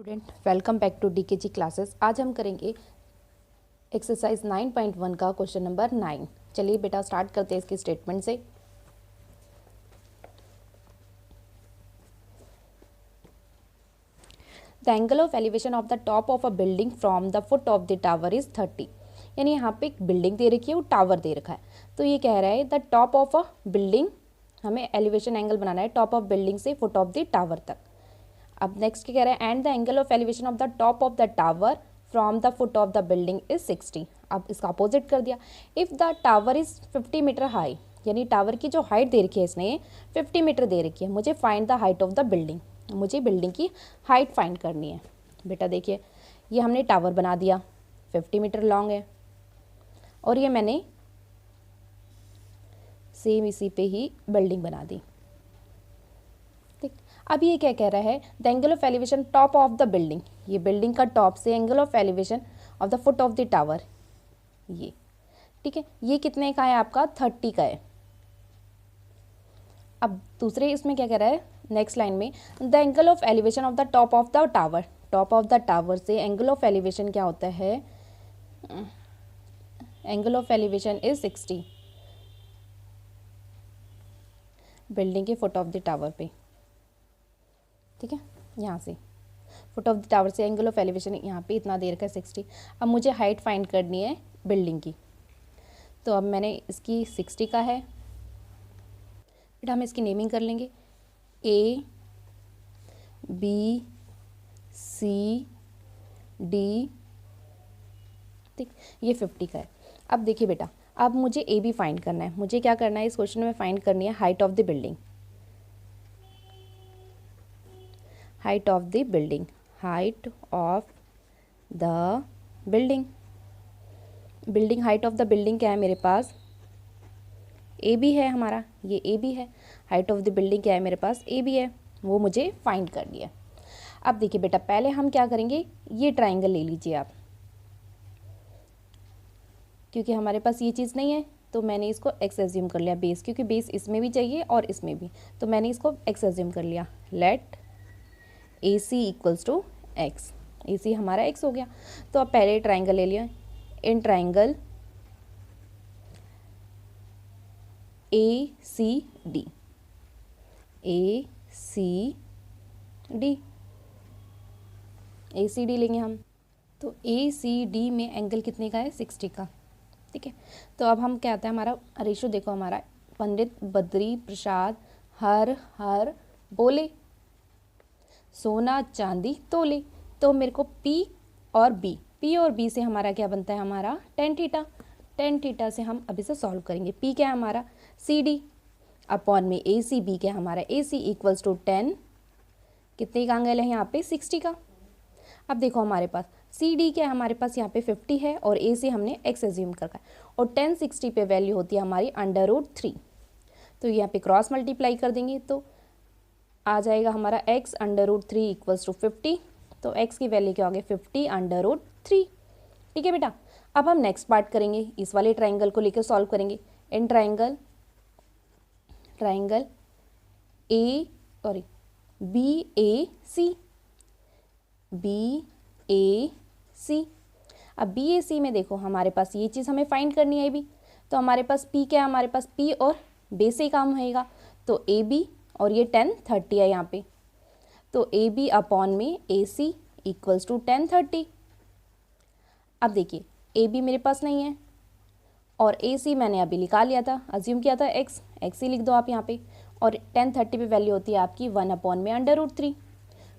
Student welcome back to DKG classes. आज हम करेंगे एक्सरसाइज 9.1 का क्वेश्चन नंबर 9। चलिए बेटा स्टार्ट करते हैं इसके स्टेटमेंट से। The angle of elevation of the top of a building from the foot of the tower is 30। यानी यहाँ पे एक बिल्डिंग दे रखी है और टावर दे रखा है। तो ये कह रहा है the top of a building, हमें एलिवेशन एंगल बनाना है टॉप ऑफ बिल्डिंग से फुट ऑफ द टावर तक। अब नेक्स्ट क्या कह रहा है, and the angle of elevation of the top of the tower from the foot of the building is 60। अब इसका अपोजिट कर दिया। If the tower is 50 metre high, यानी टावर की जो हाइट दे रखी है इसने 50 मीटर दे रखी है, मुझे find the height of the building, मुझे बिल्डिंग की हाइट फाइंड करनी है। बेटा देखिए ये हमने टावर बना दिया, 50 मीटर लॉन्ग है, और ये मैंने सेम इसी पे ही बिल्डिंग बना दी। अब ये क्या कह रहा है, the angle of elevation top of the building, ये बिल्डिंग का टॉप से angle of elevation of the foot of the tower, ये ठीक है, ये कितने का है आपका 30 का है। अब दूसरे इसमें क्या कह रहा है, नेक्स्ट लाइन में the angle of elevation of the top of the tower, top of the tower से एंगल ऑफ एलिवेशन क्या होता है, angle of elevation is 60 building के फुट ऑफ द टावर पे, ठीक है। यहाँ से फुट ऑफ द टावर से एंगल ऑफ एलिवेशन यहाँ पे इतना दे रखा है 60। अब मुझे हाइट फाइंड करनी है बिल्डिंग की, तो अब मैंने इसकी 60 का है, फिर हम इसकी नेमिंग कर लेंगे A B C D, ठीक, ये 50 का है। अब देखिए बेटा, अब मुझे A B फाइंड करना है, मुझे क्या करना है इस क्वेश्चन में, फाइंड करनी है height of the building, height of the building, height of the building, building height of the building क्या है मेरे पास, ए बी है हमारा, ये ए बी है, हाइट ऑफ द बिल्डिंग क्या है मेरे पास, ए बी है, वो मुझे फाइंड करनी है। अब देखिए बेटा पहले हम क्या करेंगे, ये ट्राइंगल ले लीजिए आप, क्योंकि हमारे पास ये चीज़ नहीं है तो मैंने इसको एक्स एज्यूम कर लिया बेस, क्योंकि बेस इसमें भी चाहिए और इसमें भी, तो मैंने इसको एक्स एज्यूम कर लिया। Let A C equals to X, A C हमारा एक्स हो गया। तो अब पहले ट्राइंगल ले लिया, in triangle A C D, A C D, A C D लेंगे हम, तो ए सी डी में एंगल कितने का है 60 का, ठीक है। तो अब हम क्या आता है हमारा रेशो, देखो हमारा पंडित बद्री प्रसाद हर हर बोले, सोना चांदी तोले, तो मेरे को P और B से हमारा क्या बनता है, हमारा टेन थीटा, टेन थीटा से हम अभी से सॉल्व करेंगे। P क्या है हमारा CD अपॉन में ACB क्या है हमारा AC इक्वल्स टू 10, कितने का एंगल है यहाँ पे 60 का। अब देखो हमारे पास CD क्या है हमारे पास यहाँ पे 50 है और AC हमने x एज्यूम कर रखा है, और 10 60 पे वैल्यू होती है हमारी √3, तो यहाँ पे क्रॉस मल्टीप्लाई कर देंगे तो आ जाएगा हमारा x √3 इक्वल्स टू 50, तो x की वैल्यू क्या हो गया 50 √3, ठीक है बेटा। अब हम नेक्स्ट पार्ट करेंगे, इस वाले ट्राइंगल को लेकर सॉल्व करेंगे। इन ट्राइंगल BAC, अब BAC में देखो हमारे पास ये चीज़ हमें फाइंड करनी है भी, तो हमारे पास P क्या है, हमारे पास P और बेस से काम होएगा, तो AB और ये 10 30 है यहाँ पे, तो AB अपॉन में AC इक्वल्स टू 10 30। अब देखिए AB मेरे पास नहीं है और AC मैंने अभी निकाल लिया था, अज्यूम किया था x ही लिख दो आप यहाँ पे, और 10 30 पे वैल्यू होती है आपकी 1 अपॉन में √3,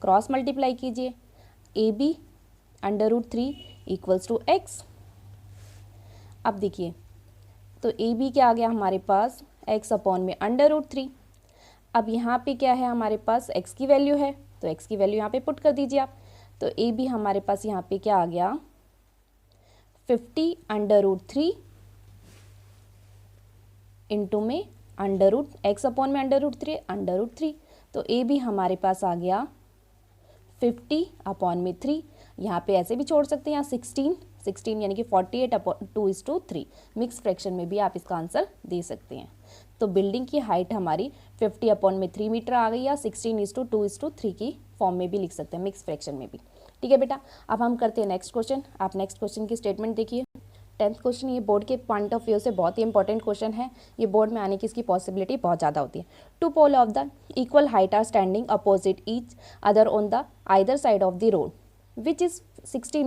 क्रॉस मल्टीप्लाई कीजिए, AB √3 इक्वल्स टू x। अब देखिए तो AB क्या आ गया हमारे पास x अपॉन में √3। अब यहाँ पे क्या है हमारे पास x की वैल्यू है, तो x की वैल्यू यहाँ पे पुट कर दीजिए आप, तो AB हमारे पास यहाँ पे क्या आ गया 50 √3 इंटू में x अपॉन में √3, तो AB हमारे पास आ गया 50 अपॉन में 3, यहाँ पे ऐसे भी छोड़ सकते हैं, यहाँ 16 यानी कि 48 अपॉन 2:3, मिक्स फ्रैक्शन में भी आप इसका आंसर दे सकते हैं। तो बिल्डिंग की हाइट हमारी 50 अपॉन में 3 मीटर आ गई या 16:2:3 की फॉर्म में भी लिख सकते हैं, मिक्स फ्रैक्शन में भी। ठीक है बेटा, अब हम करते हैं नेक्स्ट क्वेश्चन। आप नेक्स्ट क्वेश्चन की स्टेटमेंट देखिए। 10th क्वेश्चन, ये बोर्ड के पॉइंट ऑफ व्यू से बहुत ही इंपॉर्टेंट क्वेश्चन है। ये बोर्ड में आने की इसकी पॉसिबिलिटी बहुत ज़्यादा होती है। Two pole of the equal height are standing opposite each other on the either side of the road which is 80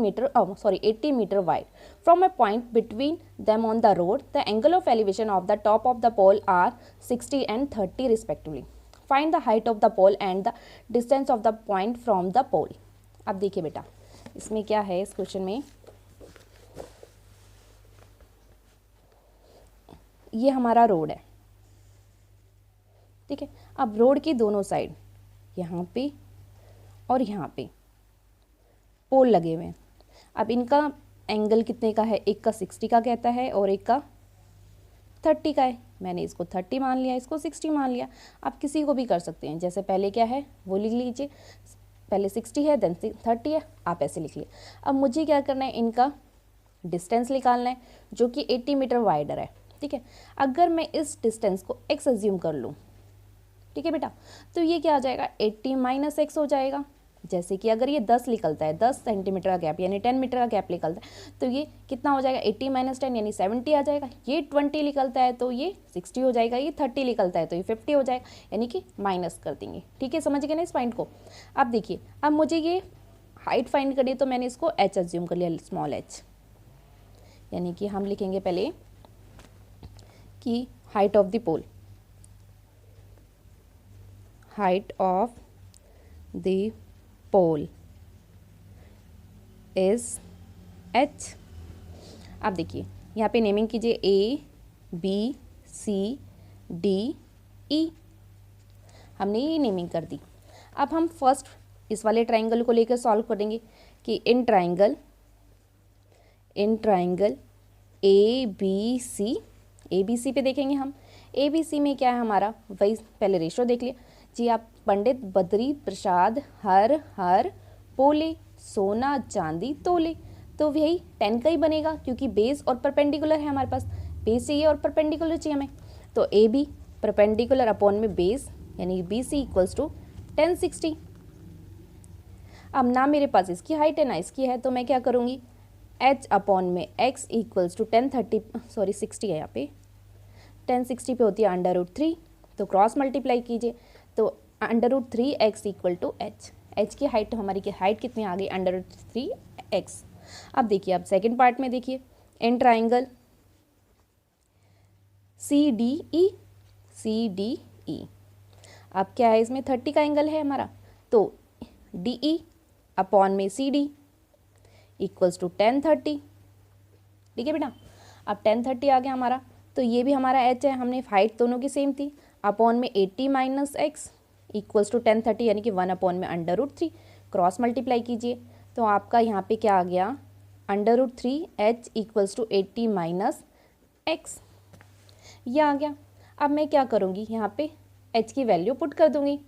meter wide. From a point between them on the road, the angle of elevation of the top of the pole are 60 and 30 respectively. Find the height of the pole and the distance of the point from the pole. अब देखिए बेटा, इसमें क्या है, इस question में ये हमारा रोड है, ठीक है। अब रोड की दोनों साइड, यहाँ पे और यहाँ पे पोल लगे हुए हैं। अब इनका एंगल कितने का है, एक का 60 का कहता है और एक का 30 का है। मैंने इसको 30 मान लिया, इसको 60 मान लिया। आप किसी को भी कर सकते हैं, जैसे पहले क्या है वो लिख लीजिए, पहले 60 है देन 30 है, आप ऐसे लिख लिए। अब मुझे क्या करना है, इनका डिस्टेंस निकालना है जो कि 80 मीटर वाइडर है, ठीक है। अगर मैं इस डिस्टेंस को x अज्यूम कर लूँ, ठीक है बेटा, तो ये क्या आ जाएगा, 80 माइनस x हो जाएगा। जैसे कि अगर ये 10 निकलता है, 10 सेंटीमीटर का गैप यानी 10 मीटर का गैप निकलता है, तो ये कितना हो जाएगा, 80 माइनस 10 यानी 70 आ जाएगा। ये 20 निकलता है तो ये 60 हो जाएगा, ये 30 निकलता है तो ये 50 हो जाएगा, यानी कि माइनस कर देंगे। ठीक है, समझ गए ना इस पॉइंट को। अब देखिए, अब मुझे ये हाइट फाइंड करनी है, तो मैंने इसको h अज्यूम कर लिया, स्मॉल h, यानी कि हम लिखेंगे पहले कि height of the pole, height of the pole is h। अब देखिए यहाँ पे नेमिंग कीजिए A B C D E, हमने ये नेमिंग कर दी। अब हम फर्स्ट इस वाले ट्राइंगल को लेकर सॉल्व करेंगे कि in triangle A B C पे देखेंगे हम। A B C में क्या है हमारा, वही पहले रेशो देख लिया जी आप, पंडित बद्री प्रसाद हर पोले, सोना चांदी तोले, तो वही 10 का ही बनेगा क्योंकि बेस और परपेंडिकुलर है हमारे पास, बेस चाहिए और परपेंडिकुलर चाहिए हमें। तो ए बी परपेंडिकुलर अपॉन में बेस यानी बी सी इक्वल्स टू 1060। अब ना मेरे पास इसकी हाइट है ना इसकी है, तो मैं क्या करूँगी, h अपॉन में x इक्वल्स टू 60 है यहाँ पे, 1060 पे होती है √3, तो क्रॉस मल्टीप्लाई कीजिए तो √3x इक्वल टू h की हाइट, तो हमारी की हाइट कितनी आ गई, √3x। अब देखिए, अब सेकंड पार्ट में देखिए, इन ट्राइंगल CDE, अब क्या है इसमें 30 का एंगल है हमारा, तो DE अपॉन में CD इक्वल्स टू 1030। ठीक है बेटा, अब 1030 आ गया हमारा, तो ये भी हमारा h है, हमने हाइट दोनों की सेम थी, अपॉन में 80 माइनस x इक्वल्स टू 1030 यानी कि 1 अपॉन में √3, क्रॉस मल्टीप्लाई कीजिए तो आपका यहाँ पे क्या आ गया, √3h equals to 80 minus x, ये आ गया। अब मैं क्या करूँगी, यहाँ पे h की वैल्यू पुट कर दूँगी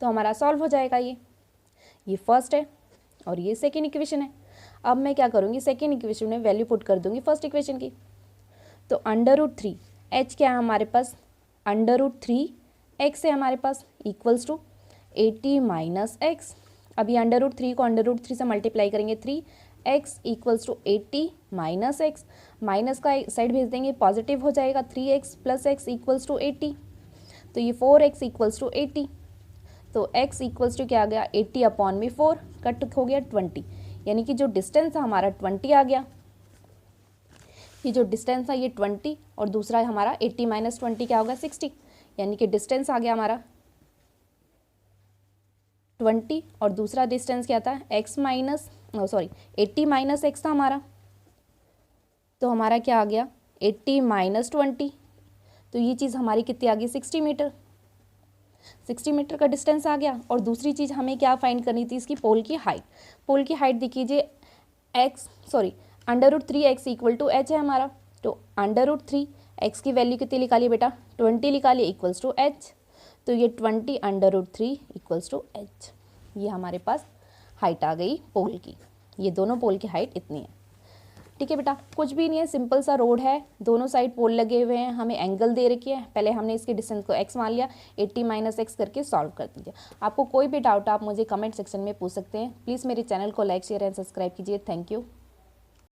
तो हमारा सॉल्व हो जाएगा। ये फर्स्ट है और ये सेकेंड इक्वेशन है। अब मैं क्या करूँगी, सेकेंड इक्वेशन में वैल्यू पुट कर दूँगी फर्स्ट इक्वेशन की, तो √3 h क्या है हमारे पास, √3x है हमारे पास इक्वल्स टू 80 माइनस x। अभी √3 को √3 से मल्टीप्लाई करेंगे, 3x equals to 80 minus x, minus का साइड भेज देंगे पॉजिटिव हो जाएगा, 3x plus x equals to 80, तो ये 4x इक्वल्स टू 80, तो x इक्वल्स टू क्या आ गया, 80 अपॉन में 4 कट हो गया 20, यानी कि जो डिस्टेंस है हमारा 20 आ गया। ये जो डिस्टेंस है ये 20 और दूसरा हमारा 80 माइनस 20 क्या होगा 60, यानी कि डिस्टेंस आ गया हमारा 20 और दूसरा डिस्टेंस क्या था, 80 माइनस x था हमारा, तो हमारा क्या आ गया 80 माइनस 20, तो ये चीज़ हमारी कितनी आ गई 60 मीटर का डिस्टेंस आ गया। और दूसरी चीज़ हमें क्या फाइंड करनी थी, इसकी पोल की हाइट देखिए √3x इक्वल टू h है हमारा, तो √3x की वैल्यू कितनी निकालिए बेटा, 20 निकालिए इक्वल्स टू h, तो ये 20 √3 इक्वल्स टू h, ये हमारे पास हाइट आ गई पोल की। ये दोनों पोल की हाइट इतनी है। ठीक है बेटा, कुछ भी नहीं है, सिंपल सा रोड है, दोनों साइड पोल लगे हुए हैं, हमें एंगल दे रखी है, पहले हमने इसके डिस्टेंस को x मान लिया, 80 - x करके सॉल्व कर दीजिए। आपको कोई भी डाउट आप मुझे कमेंट सेक्शन में पूछ सकते हैं। प्लीज़ मेरे चैनल को लाइक शेयर एंड सब्सक्राइब कीजिए। Thank you.